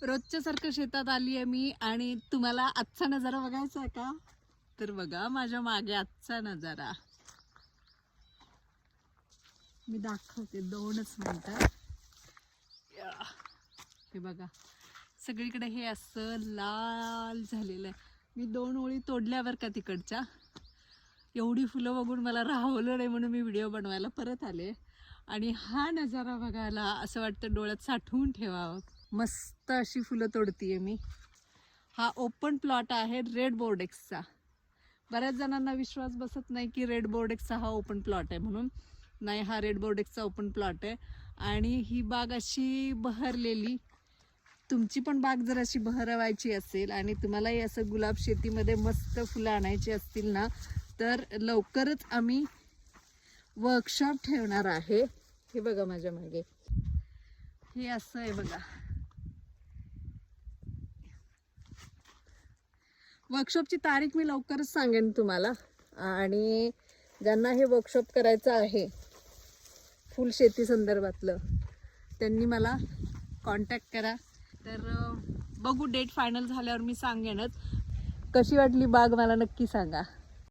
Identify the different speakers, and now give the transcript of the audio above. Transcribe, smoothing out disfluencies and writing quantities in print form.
Speaker 1: रोजच्या सारखं शेतात आली आहे मी आणि तुम्हाला आजचा नजारा बघायचा आहे का? तर बघा माझ्या मागे आजचा नजारा मी दाखवते 2च मिनिटं. हे बघा सगळीकडे हे असं लाल झालेलं आहे. मी 2 ओळी तोडल्यावर का तिकडच्या एवढी फुलं बघून मला राहवलं नाही म्हणून मी व्हिडिओ बनवायला परत आले. आणि हा नजारा बघायला असं वाटतं डोळ्यात साठवून ठेवावं. मस्त अशी फुलं तोडतीये मी. हा ओपन प्लॉट आहे रेड बोर्डेक्सचा. बऱ्याच जणांना विश्वास बसत नाही की रेड बोर्डेक्सचा हा ओपन प्लॉट आहे म्हणून. नाही, हा रेड बोर्डेक्सचा ओपन प्लॉट आहे. आणि ही बाग अशी बहरलेली, तुमची पण बाग जर अशी बहरवायची असेल आणि तुम्हालाही असं गुलाब शेतीमध्ये मस्त फुलं आणायची असतील ना, तर लवकरच आम्ही वर्कशॉप ठेवणार आहे. हे बघा माझ्या मागे हे असं आहे बघा. वर्कशॉपची तारीख मी लवकरच सांगेन तुम्हाला. आणि ज्यांना हे वर्कशॉप करायचं आहे फुल शेती संदर्भातलं त्यांनी मला कॉन्टॅक्ट करा. तर बघू, डेट फायनल झाल्यावर मी सांगेनच. कशी वाटली बाग मला नक्की सांगा.